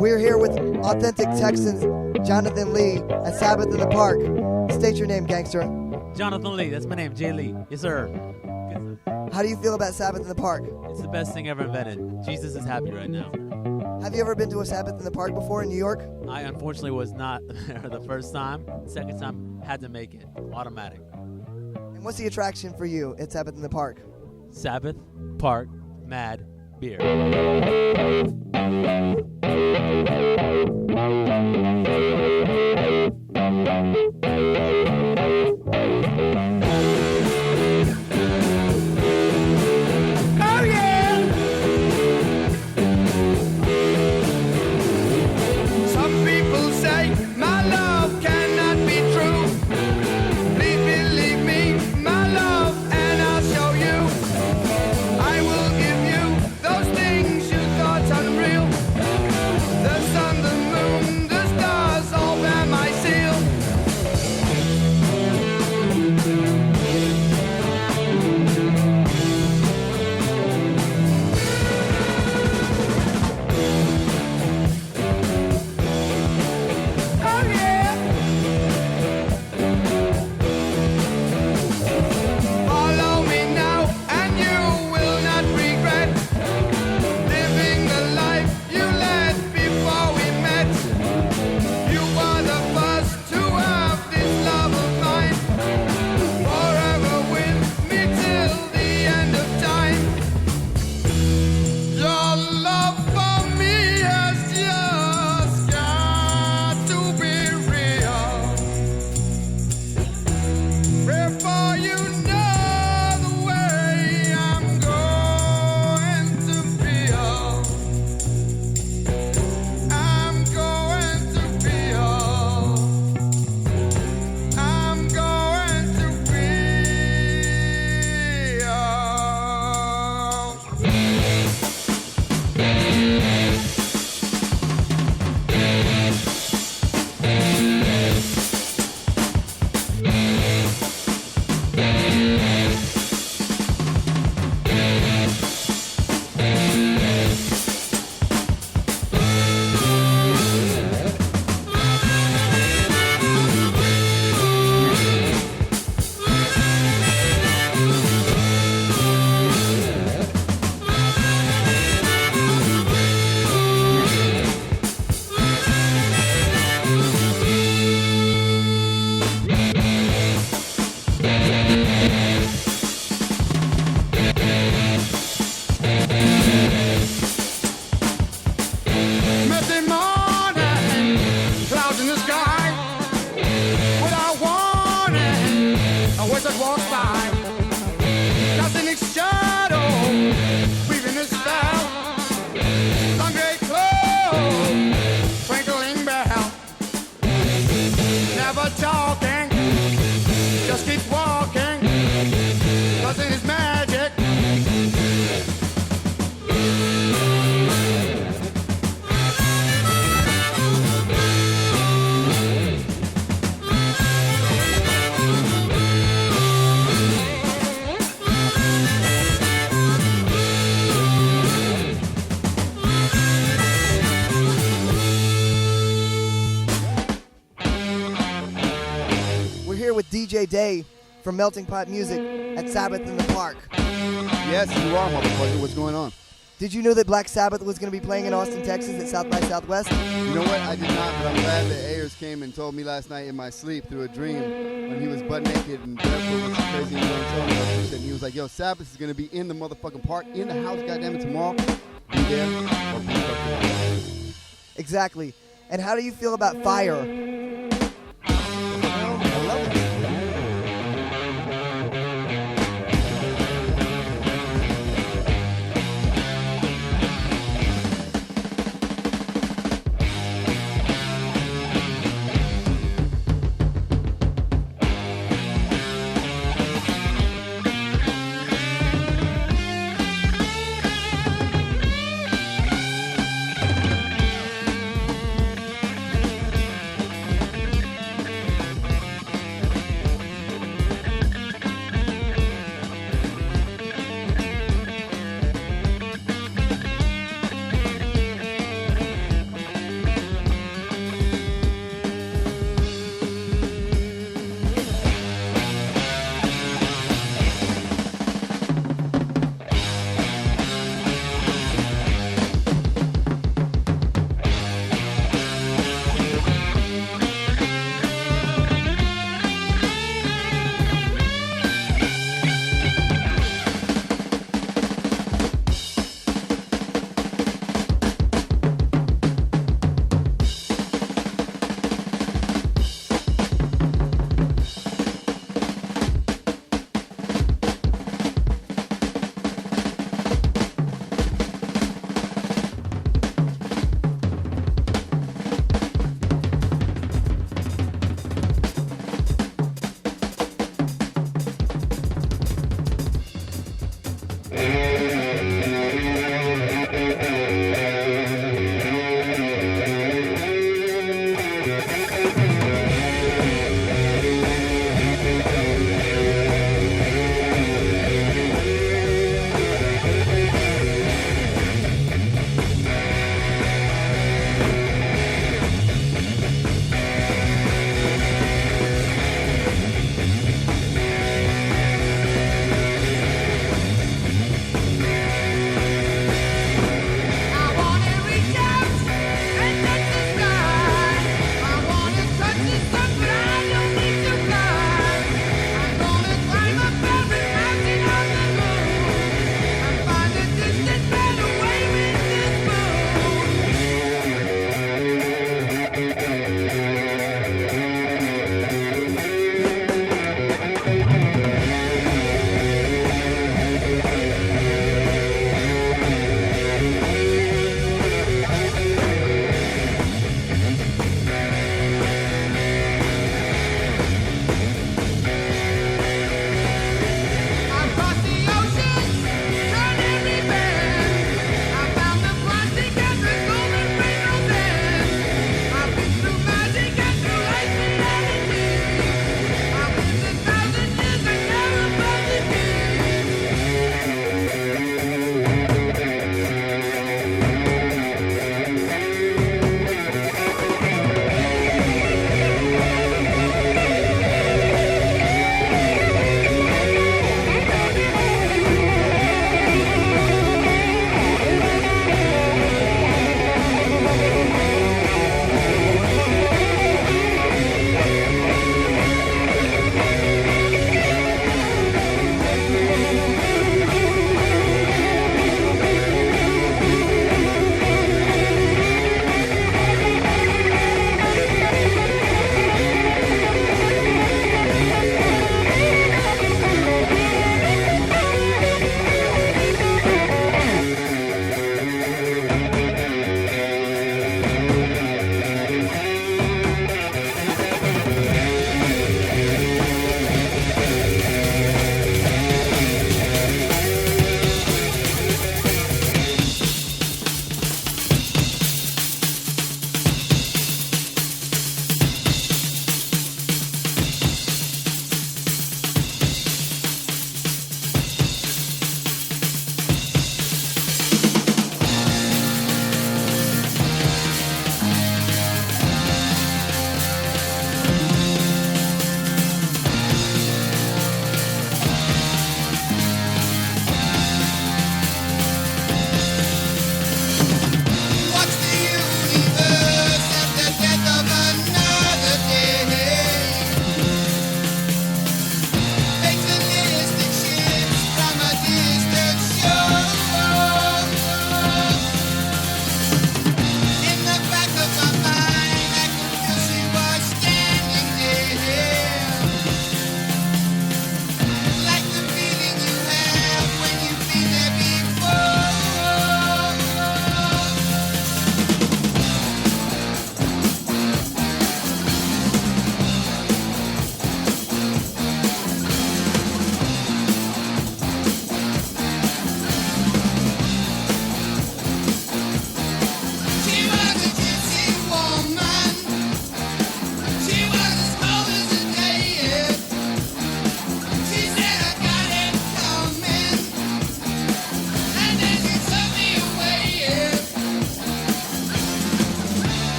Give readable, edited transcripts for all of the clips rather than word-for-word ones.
We're here with authentic Texans, Jonathan Lee, at Sabbath in the Park. State your name, gangster. Jonathan Lee, that's my name, Jay Lee. Yes, sir. How do you feel about Sabbath in the Park? It's the best thing ever invented. Jesus is happy right now. Have you ever been to a Sabbath in the Park before in New York? I unfortunately was not there the first time. Second time, had to make it. Automatic. And what's the attraction for you at Sabbath in the Park? Sabbath, Park, Mad, Beer. DJ Day from Melting Pot Music at Sabbath in the Park. Yes, you are, motherfucker. What's going on? Did you know that Black Sabbath was going to be playing in Austin, Texas at South by Southwest? You know what? I did not, but I'm glad that Ayers came and told me last night in my sleep through a dream when he was butt naked and barefoot, which is crazy in Antonio and shit. And he was like, yo, Sabbath is going to be in the motherfucking park, in the house, goddammit, tomorrow. Be there or be fucking. Exactly. And how do you feel about fire?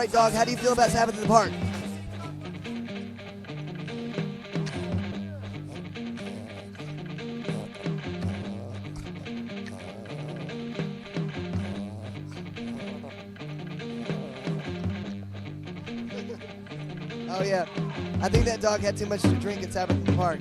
right, dog. How do you feel about Sabbath in the Park? Oh yeah, I think that dog had too much to drink at Sabbath in the Park.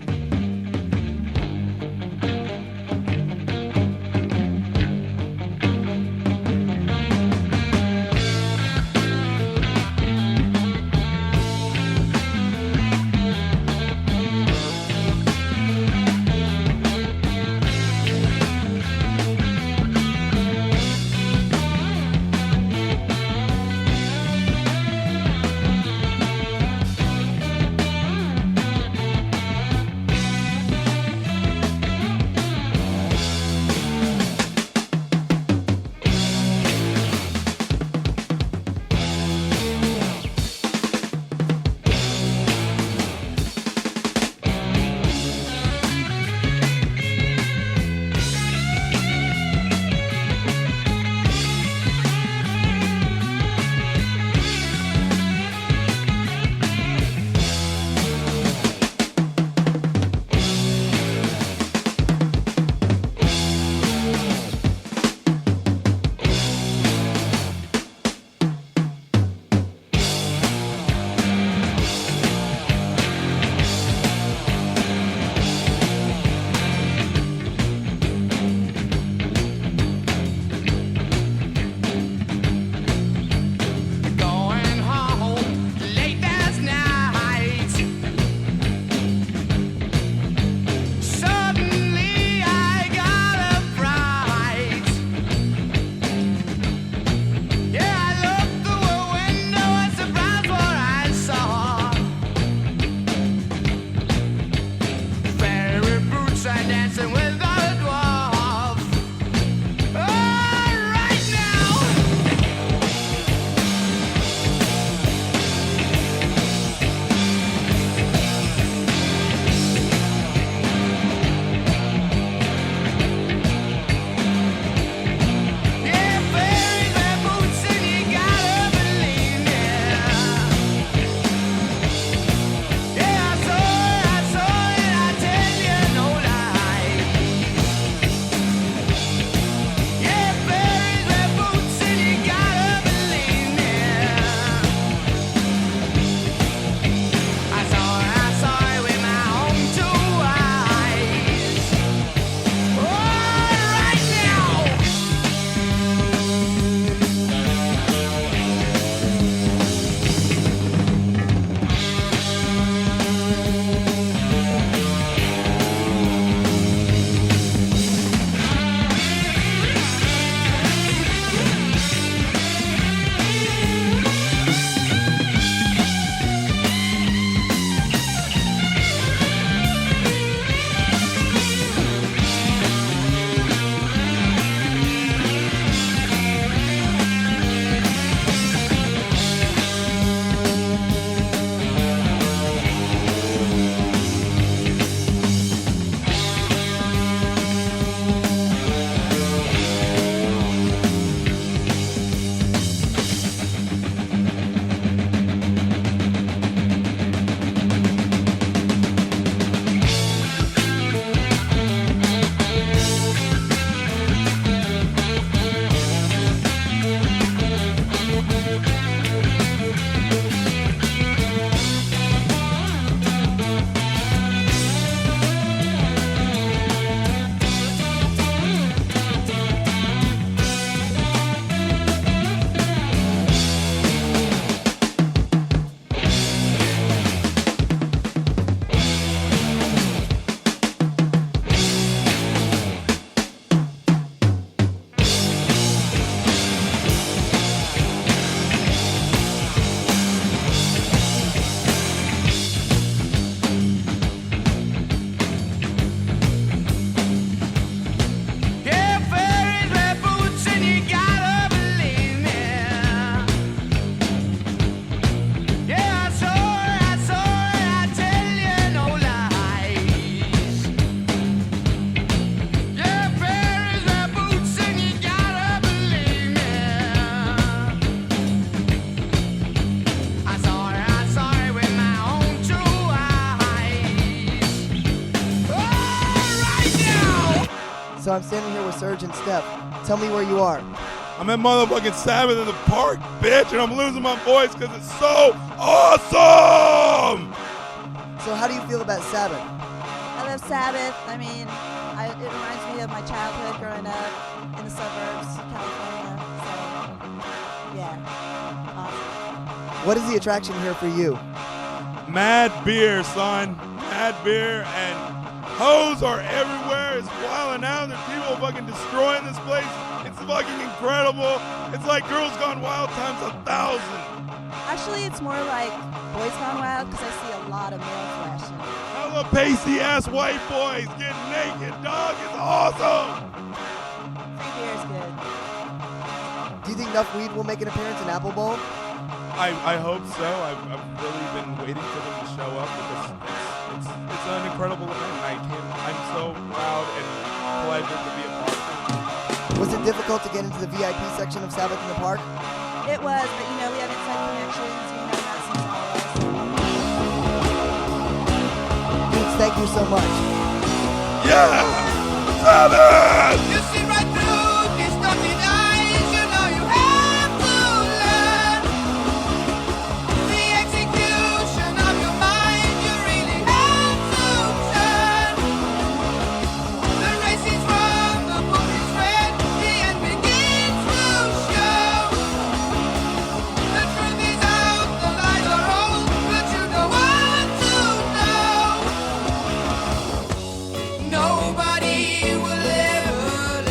I'm standing here with Serge and Steph. Tell me where you are. I'm at motherfucking Sabbath in the Park, bitch, and I'm losing my voice because it's so awesome! So how do you feel about Sabbath? I love Sabbath. I mean, it reminds me of my childhood growing up in the suburbs of California. So, yeah, awesome. What is the attraction here for you? Mad beer, son. Mad beer, and hoes are everywhere. It's wilding out. There's people fucking destroying this place. It's fucking incredible. It's like Girls Gone Wild times 1,000. Actually, it's more like Boys Gone Wild because I see a lot of male flashing. Hella pasty-ass white boys getting naked, dog. It's awesome. Free beer is good. Do you think Enough Weed will make an appearance in Apple Bowl? I hope so. I've really been waiting for them to show up because it's an incredible event. I'm so proud and pleasured to be a part of it. Was it difficult to get into the VIP section of Sabbath in the Park? It was, but we have inside connections. We know that seems all of us. Dudes, thank you so much. Yeah! Sabbath! You see right through these dirty eyes, you know you have to learn. The execution of your mind, you really have to turn. The race is wrong, the book is red, the end begins to show. The truth is out, the lies are old, but you don't want to know. Nobody will ever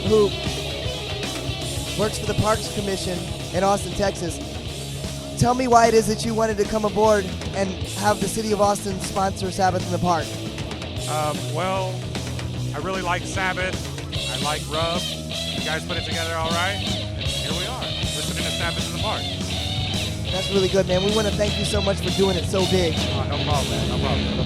who works for the Parks Commission in Austin, Texas. Tell me why it is that you wanted to come aboard and have the city of Austin sponsor Sabbath in the Park. Well, I really like Sabbath. I like Rub. You guys put it together all right. Here we are, listening to Sabbath in the Park. That's really good, man. We want to thank you so much for doing it so big. Oh, no problem, man. No problem.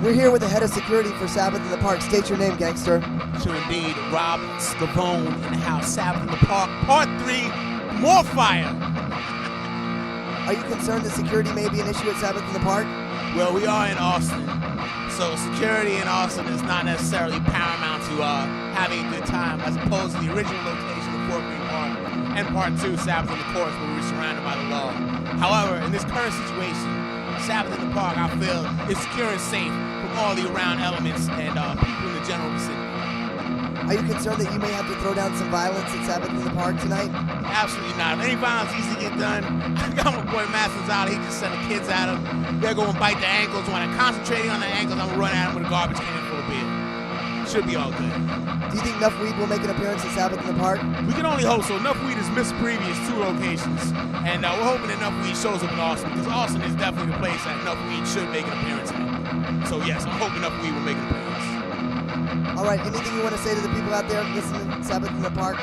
We're here with the head of security for Sabbath in the Park. State your name, gangster. True indeed, Rob Scavone in the house. Sabbath in the Park, Part 3, more fire. Are you concerned that security may be an issue at Sabbath in the Park? Well, we are in Austin, so security in Austin is not necessarily paramount to having a good time, as opposed to the original location of Fort Greene Park and Part 2, Sabbath in the Courts, where we're surrounded by the law. However, in this current situation, Sabbath in the Park, I feel, is secure and safe from all the around elements and people in the general vicinity. Are you concerned that you may have to throw down some violence at Sabbath in the Park tonight? Absolutely not. If any violence needs to get done, I got my boy Masters out. He just sent the kids at him. They're going to bite the ankles. When I'm concentrating on the ankles, I'm going to run at him with a garbage can full of beer. Should be all good. Do you think Enough Weed will make an appearance at Sabbath in the Park? We can only hope so. Enough Weed has missed previous 2 locations. And we're hoping that Enough Weed shows up in Austin, because Austin is definitely the place that Enough Weed should make an appearance at. So yes, I'm hoping Enough Weed will make an appearance. All right, anything you want to say to the people out there listening to Sabbath in the Park?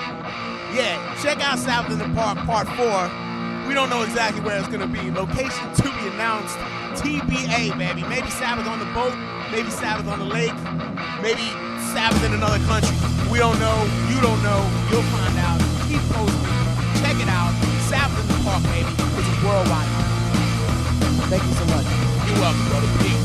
Yeah, check out Sabbath in the Park Part 4. We don't know exactly where it's going to be. Location to be announced. TBA, baby. Maybe Sabbath on the boat. Maybe Sabbath on the lake. Maybe Sabbath in another country. We don't know. You don't know. You'll find out. Keep posting. Check it out. Sabbath in the Park, baby. It's worldwide. Thank you so much. You're welcome, brother. Peace.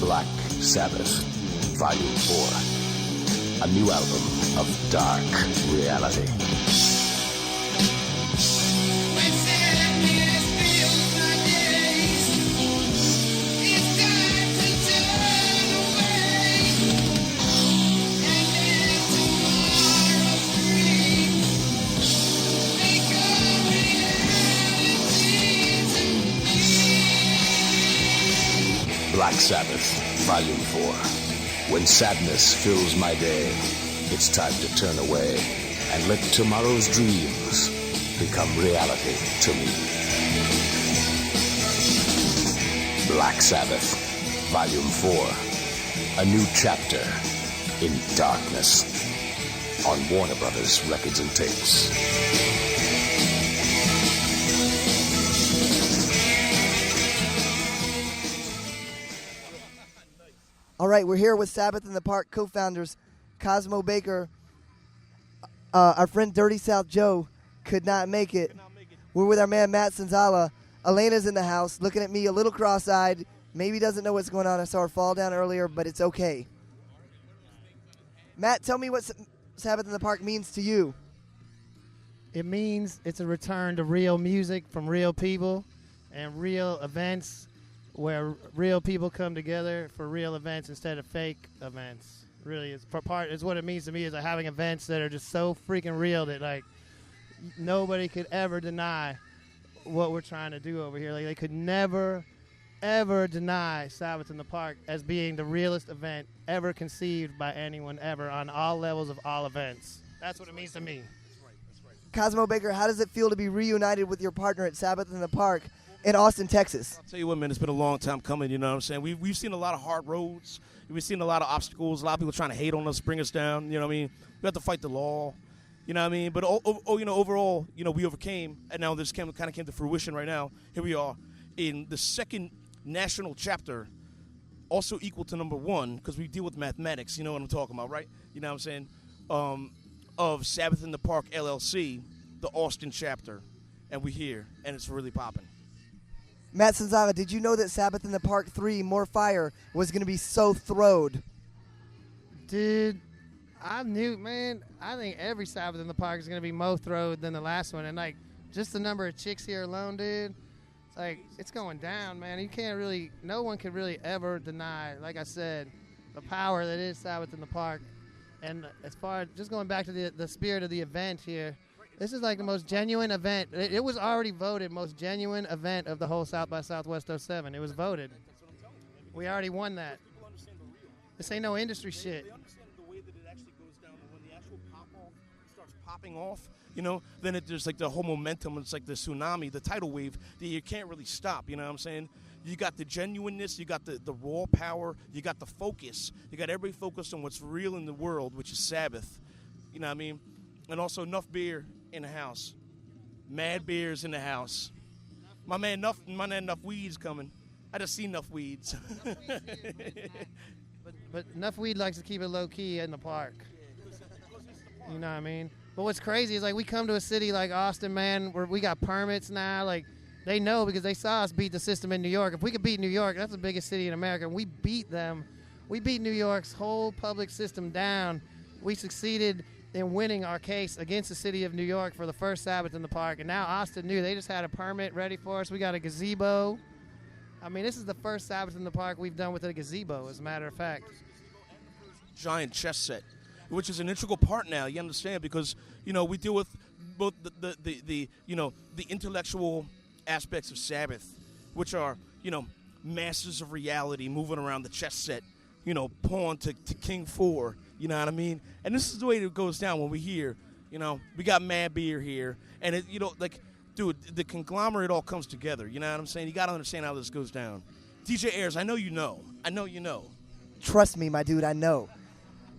Black Sabbath, Volume 4. A new album of dark reality. When sadness fills my days, it's time to turn away and let tomorrow's dreams become reality to me. Black Sabbath, Volume 4. When sadness fills my day, it's time to turn away and let tomorrow's dreams become reality to me. Black Sabbath, Volume 4. A new chapter in darkness. On Warner Brothers Records and Tapes. All right, we're here with Sabbath in the Park co-founders Cosmo Baker. Our friend Dirty South Joe could not make it. We're with our man Matt Sanzala. Elena's in the house, looking at me a little cross-eyed. Maybe doesn't know what's going on. I saw her fall down earlier, but it's okay. Matt, tell me Sabbath in the Park means to you. It means it's a return to real music from real people and real events where real people come together for real events instead of fake events. Really, it's what it means to me is like having events that are just so freaking real that like nobody could ever deny what we're trying to do over here. Like they could never, ever deny Sabbath in the Park as being the realest event ever conceived by anyone ever on all levels of all events. That's what it means to me. Cosmo Baker, how does it feel to be reunited with your partner at Sabbath in the Park in Austin, Texas? I'll tell you what, man, it's been a long time coming, you know what I'm saying? We've seen a lot of hard roads. We've seen a lot of obstacles, a lot of people trying to hate on us, bring us down, you know what I mean? We have to fight the law, you know what I mean? But, overall, we overcame, and now this kind of came to fruition right now. Here we are in the second national chapter, also equal to number 1, because we deal with mathematics, you know what I'm talking about, right? You know what I'm saying? Of Sabbath in the Park, LLC, the Austin chapter. And we're here, and it's really popping. Matt Sanzala, did you know that Sabbath in the Park 3, More Fire, was going to be so throwed? Dude, I knew, man. I think every Sabbath in the Park is going to be more throwed than the last one. And, like, just the number of chicks here alone, dude, it's like, it's going down, man. You can't really, no one could really ever deny, like I said, the power that is Sabbath in the Park. And as far as just going back to the spirit of the event here, this is like the most genuine event. It was already voted most genuine event of the whole South by Southwest 07. It was voted. We already won that. This ain't no industry shit. They understand the way that it actually goes down, and when the actual pop-off starts popping off, then there's like the whole momentum. It's like the tsunami, the tidal wave that you can't really stop, you know what I'm saying? You got the genuineness, you got the raw power, you got the focus. You got everybody focused on what's real in the world, which is Sabbath. You know what I mean? And also enough beer in the house. Mad beers in the house. My man, enough weeds coming. I just see enough weeds. But enough weed likes to keep it low-key in the park. You know what I mean? But what's crazy is, like, we come to a city like Austin, man, where we got permits now. Like, they know because they saw us beat the system in New York. If we could beat New York, that's the biggest city in America, and we beat them. We beat New York's whole public system down. We succeeded in winning our case against the city of New York for the first Sabbath in the Park. And now Austin knew they just had a permit ready for us. We got a gazebo. I mean, this is the first Sabbath in the Park we've done with a gazebo, as a matter of fact. Giant chess set, which is an integral part now, you understand, because, we deal with both the intellectual aspects of Sabbath, which are, masters of reality moving around the chess set, pawn to king 4, you know what I mean? And this is the way it goes down when we hear, we got mad beer here, and it, dude, the conglomerate all comes together, you know what I'm saying? You got to understand how this goes down. DJ Ayers, I know you know. Trust me, my dude, I know.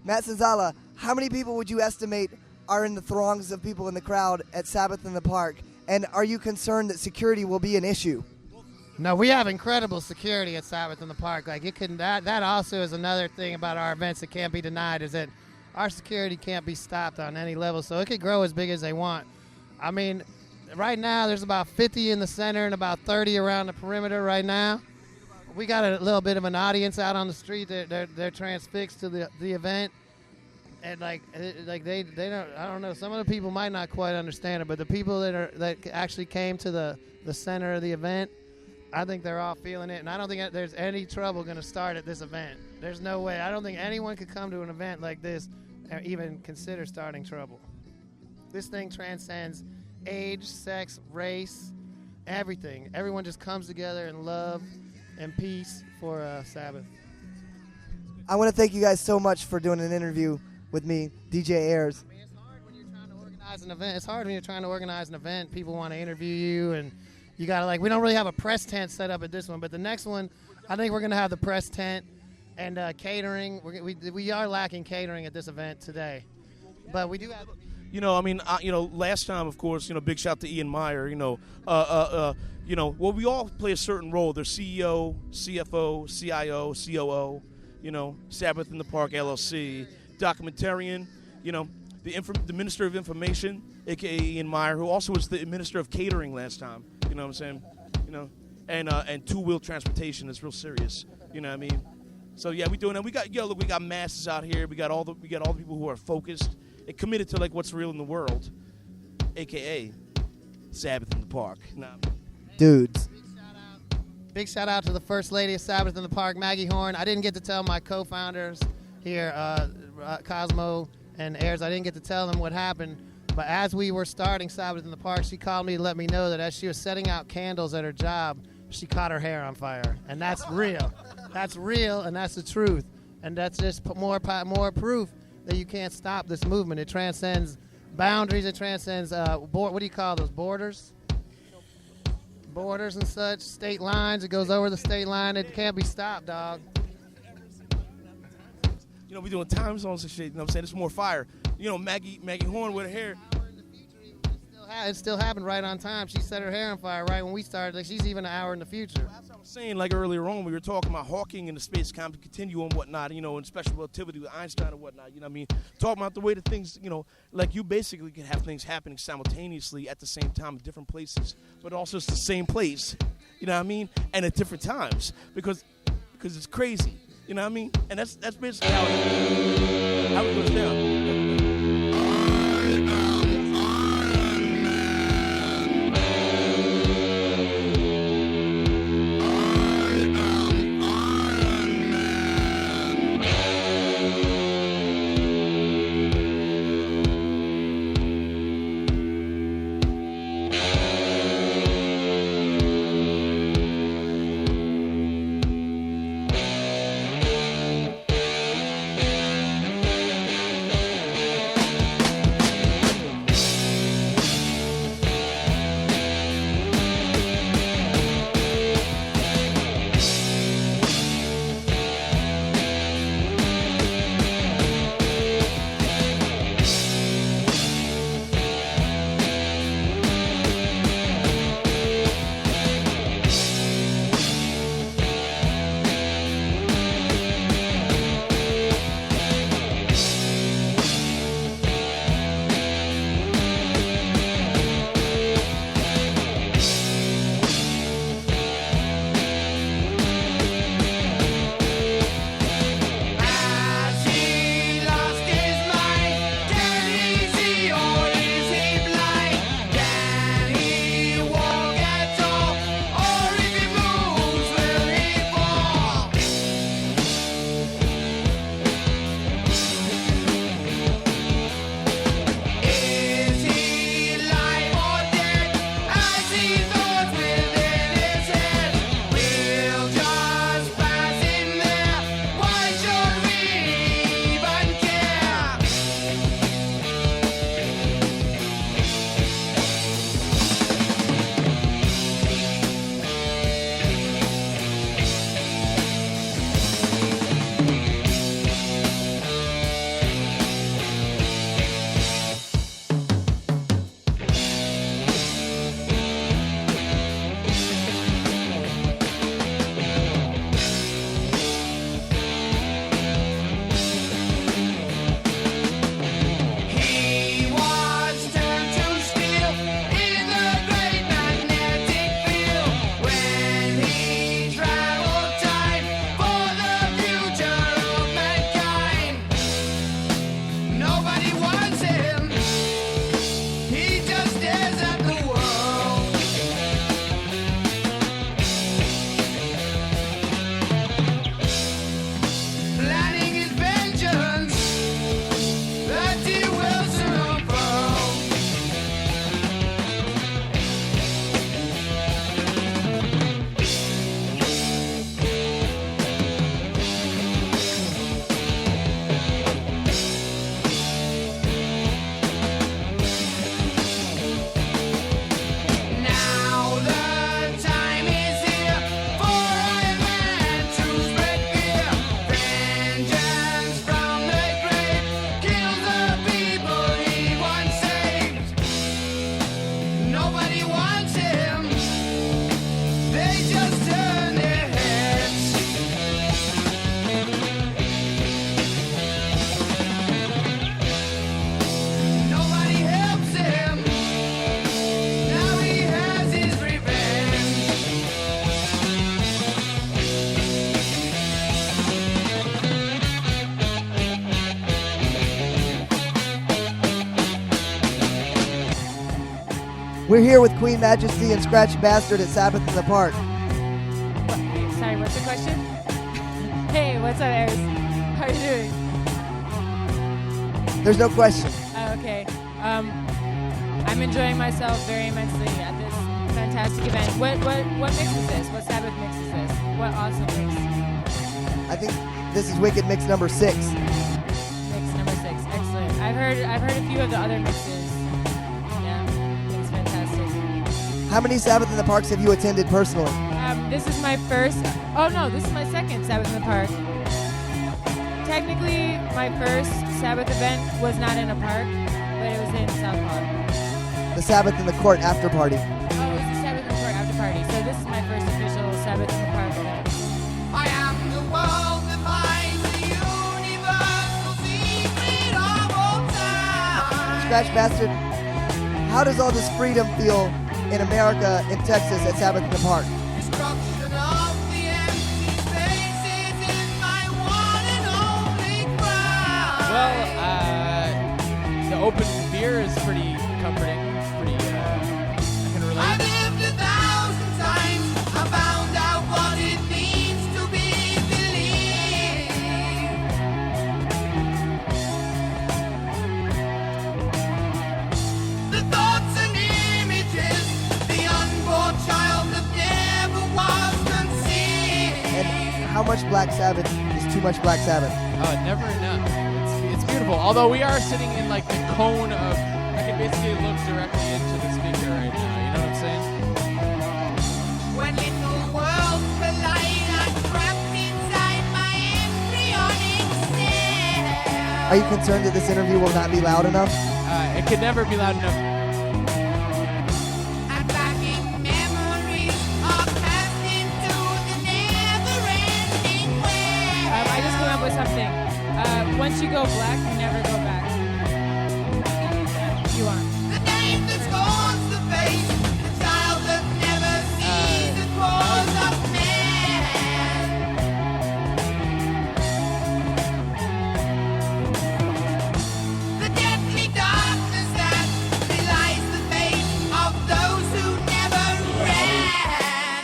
Matt Sanzala, how many people would you estimate are in the throngs of people in the crowd at Sabbath in the Park? And are you concerned that security will be an issue? No, we have incredible security at Sabbath in the Park. Like, it can, that also is another thing about our events that can't be denied, is that our security can't be stopped on any level, so it could grow as big as they want. I mean, right now there's about 50 in the center and about 30 around the perimeter right now. We got a little bit of an audience out on the street. They're transfixed to the event, and like they don't. I don't know. Some of the people might not quite understand it, but the people that actually came to the center of the event, I think they're all feeling it, and I don't think there's any trouble going to start at this event. There's no way. I don't think anyone could come to an event like this and even consider starting trouble. This thing transcends age, sex, race, everything. Everyone just comes together in love and peace for Sabbath. I want to thank you guys so much for doing an interview with me, DJ Ayers. I mean, it's hard when you're trying to organize an event. It's hard when you're trying to organize an event. People want to interview you, and you got to, we don't really have a press tent set up at this one, but the next one, I think we're going to have the press tent and catering. We are lacking catering at this event today, but we do have. Last time, of course, big shout out to Ian Meyer, we all play a certain role. There's CEO, CFO, CIO, COO, Sabbath in the Park, LLC, documentarian, the Minister of Information, a.k.a. Ian Meyer, who also was the Minister of Catering last time, you know what I'm saying, and two-wheel transportation is real serious, you know what I mean? So, yeah, we doing that. We got masses out here. We got all the people who are focused. and committed to like what's real in the world, aka Sabbath in the Park. Nah. Dudes. Big shout out to the First Lady of Sabbath in the Park, Maggie Horn. I didn't get to tell my co-founders here, Cosmo and Ayers, I didn't get to tell them what happened. But as we were starting Sabbath in the Park, she called me to let me know that as she was setting out candles at her job, she caught her hair on fire. And that's real. That's real, and that's the truth. And that's just more proof that you can't stop this movement. It transcends boundaries. It transcends, what do you call those, borders? Borders and such, state lines. It goes over the state line. It can't be stopped, dog. You know, we doing time zones and shit. You know what I'm saying? It's more fire. You know, Maggie Horn with her hair. It still happened right on time. She set her hair on fire right when we started. Like, she's even an hour in the future. Well, that's what I'm saying. Like earlier on, we were talking about Hawking and the space-time continuum and whatnot, you know, and special relativity with Einstein and whatnot, you know what I mean? Talking about the way that things, you know, like you basically can have things happening simultaneously at the same time in different places, but also it's the same place, you know what I mean? And at different times because it's crazy, you know what I mean? And that's basically how it goes down. We're here with Queen Majesty and Scratch Bastard at Sabbath in the Park. Sorry, what's the question? Hey, what's up, Aries? How are you doing? There's no question. Okay. I'm enjoying myself very immensely at this fantastic event. What mix is this? What Sabbath mix is this? What awesome mix? I think this is Wicked Mix number 6. Mix number 6. Excellent. I've heard a few of the other mixes. Yeah, it's fantastic. How many Sabbath in the Parks have you attended personally? This is my first. Oh no, this is my second Sabbath in the Park. Technically, my first Sabbath event was not in a park, but it was in South Park. The Sabbath in the Court after party. Oh, it was the Sabbath in the Park after party. So this is my first official Sabbath in the Park event. I am the world that binds the universal secret of all time. Scratch Bastard, how does all this freedom feel in America, in Texas, at Sabbath in the Park? Destruction of the empty spaces is my one and only cry. Well, the open beer is pretty comforting. It's pretty, I can relate. I've lived 1,000 times. I found out what it means to be believed. The thoughts and images, the unborn child that never was conceived. And how much Black Sabbath is too much Black Sabbath? Never enough. It's beautiful. Although we are sitting in like the cone of, I can basically look directly into the speaker right now. You know what I'm saying? When little worlds collide, I'm trapped inside my embryonic cell. Are you concerned that this interview will not be loud enough? It could never be loud enough. Unpacking memories are cast into the never-ending well. I just came up with something. Once you go black, you never go back. You are. The name that scorns the face, the child that never sees the cause of man. The deadly darkness that belies the fate of those who never ran.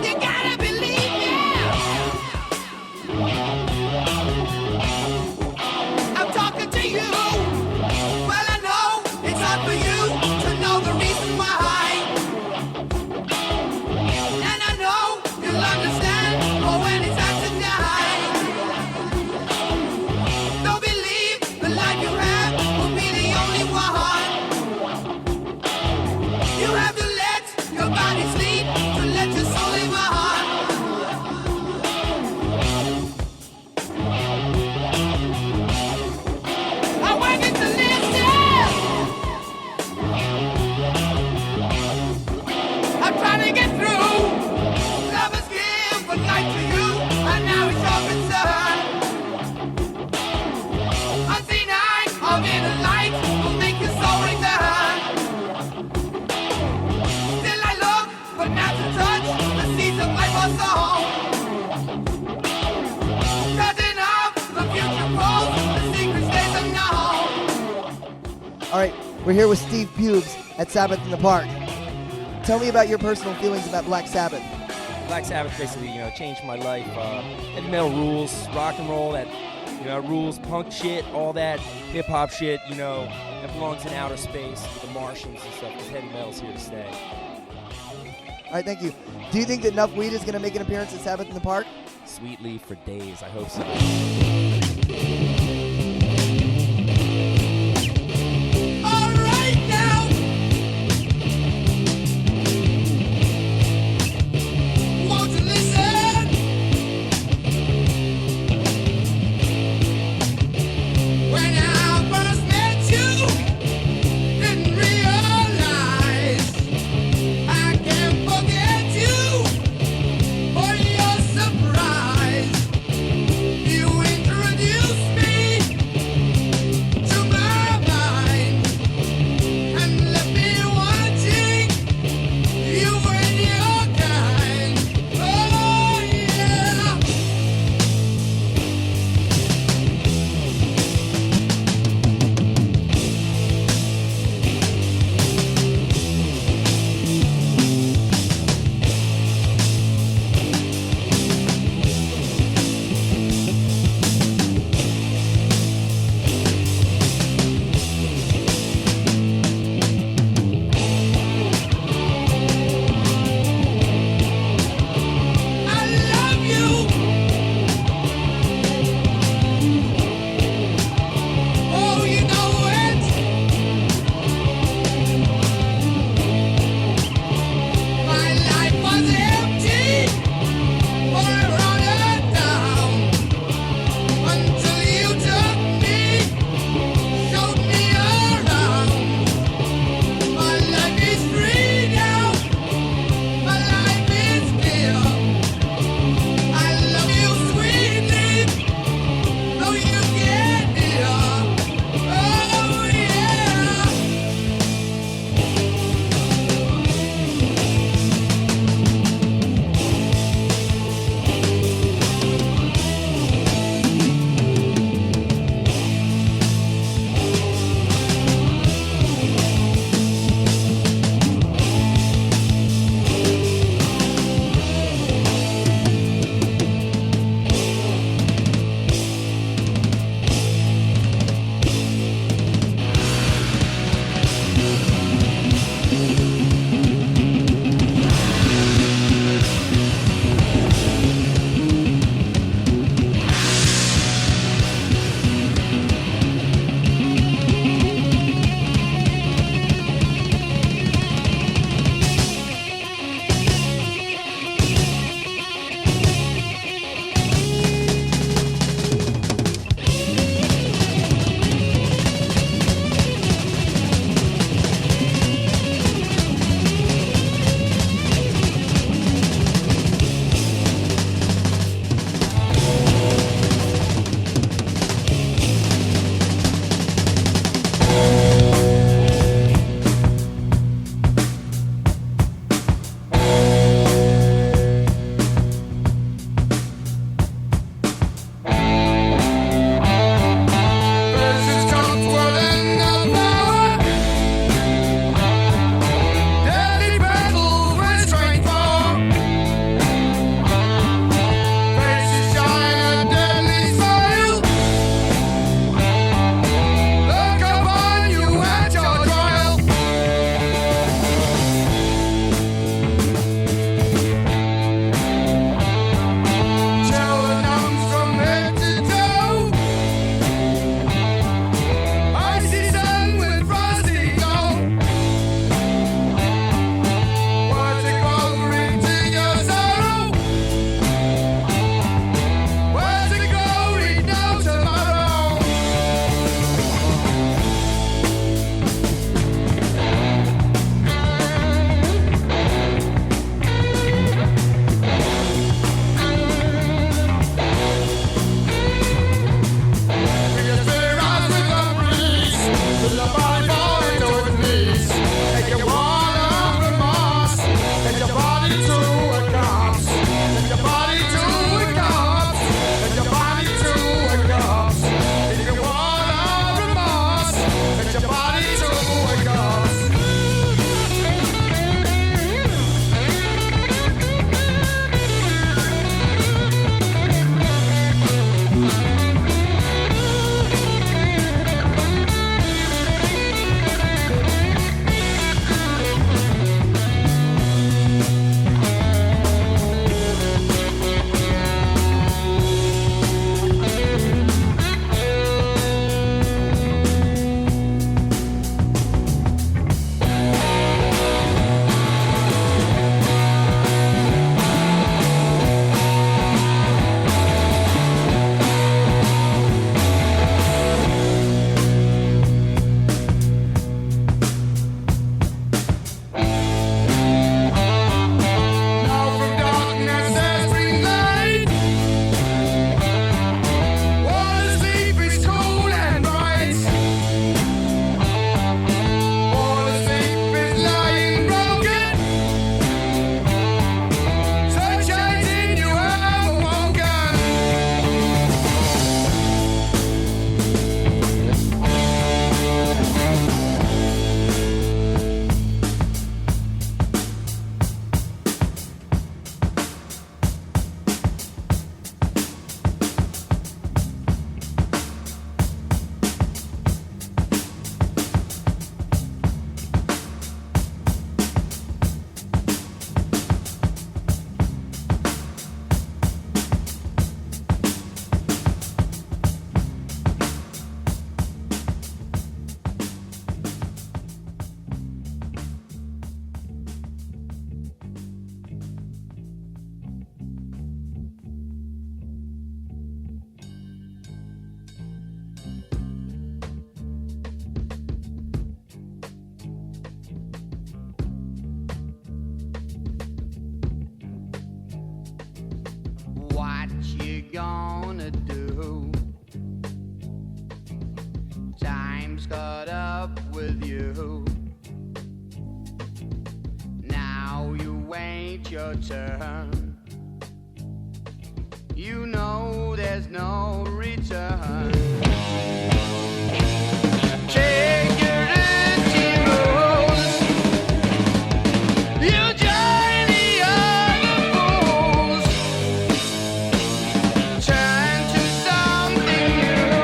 You gotta believe me. I'm talking to you. Well, I know it's hard for you to know the reason why. And I know you'll understand more when it's time to die. Don't believe the life you have will be the only one. You have to let your body sleep to let your soul live on. I want you to listen. I'm trying to get through. Love is given light to you, and now it's your concern. Unseen eye of inner light will make your soul return. Still I look, but not to touch the seeds of life or soul. Cutting off the future pole, the secret stays unknown. All right, we're here with Steve Pubes at Sabbath in the Park. Tell me about your personal feelings about Black Sabbath. Black Sabbath basically, changed my life. Heavy metal rules, rock and roll, that, rules, punk shit, all that, hip hop shit, that belongs in outer space with the Martians and stuff, because heavy metal's here to stay. All right, thank you. Do you think that Enough Weed is going to make an appearance at Sabbath in the Park? Sweetly for days, I hope so. All right now. Won't you listen? When I first met you, didn't realize I can't forget you for your surprise. You introduced me time's caught up with you. Now you wait your turn. You know there's no return. Take your empty roads. You join the other fools. Turn to something new.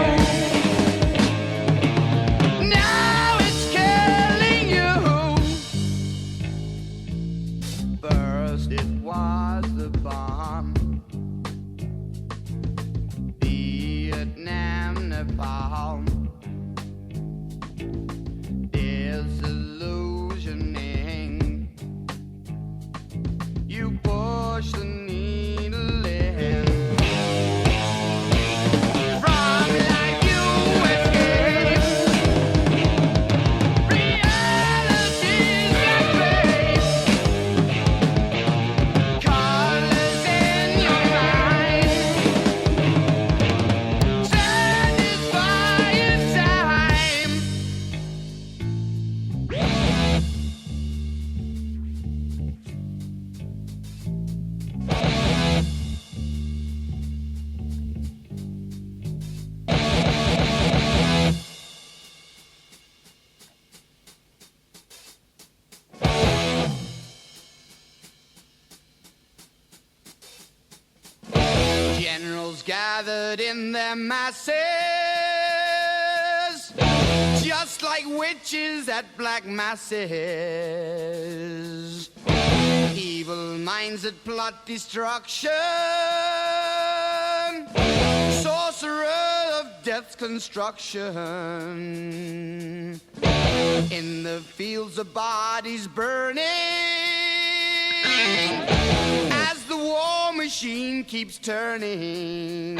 Now it's killing you. First it was the bomb. Vietnam, Nepal. Disillusioning. You push the needle in. From life you escape. Reality's like race. Colors in your mind. Satisfying time. Generals gathered in their masses, just like witches at black masses. Evil minds that plot destruction, sorcerer of death's construction. In the fields of bodies burning, as the war machine keeps turning.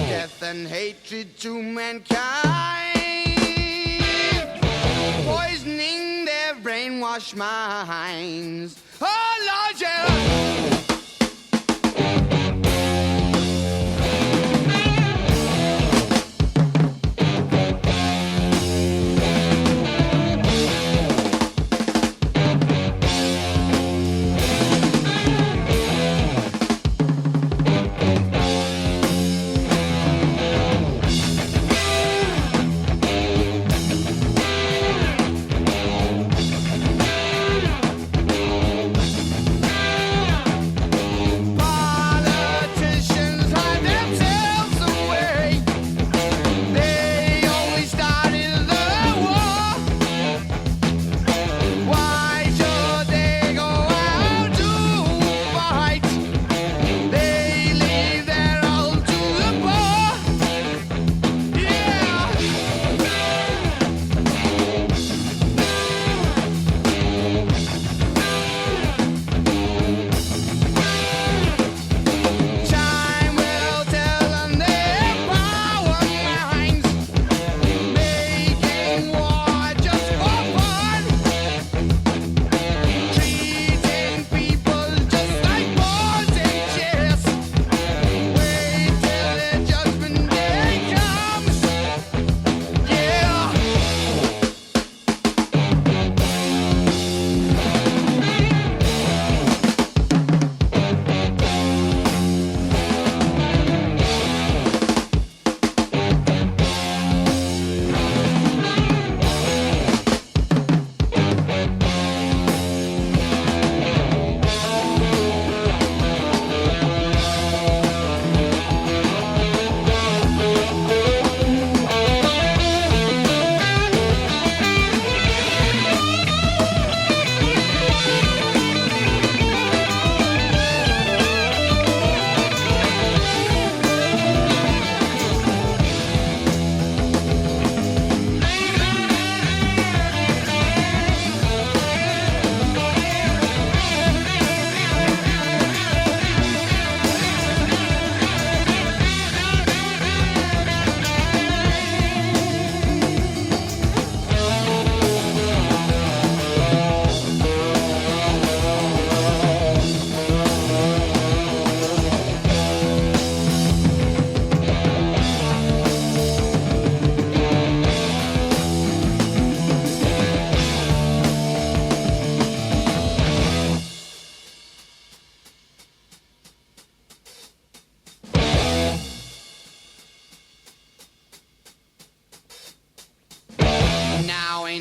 Death and hatred to mankind, poisoning their brainwashed minds. Oh Lord, yeah.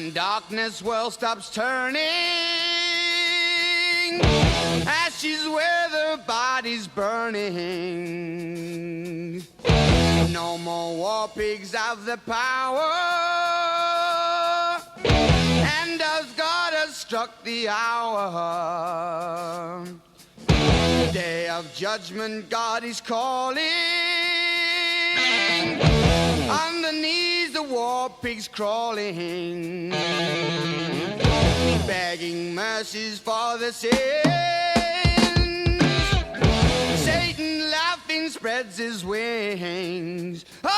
When darkness world stops turning, ashes where the body's burning. No more war pigs have the power, and as God has struck the hour, day of judgment God is calling. On the knees the war pigs crawling, begging mercies for the sins. Satan laughing spreads his wings. Oh!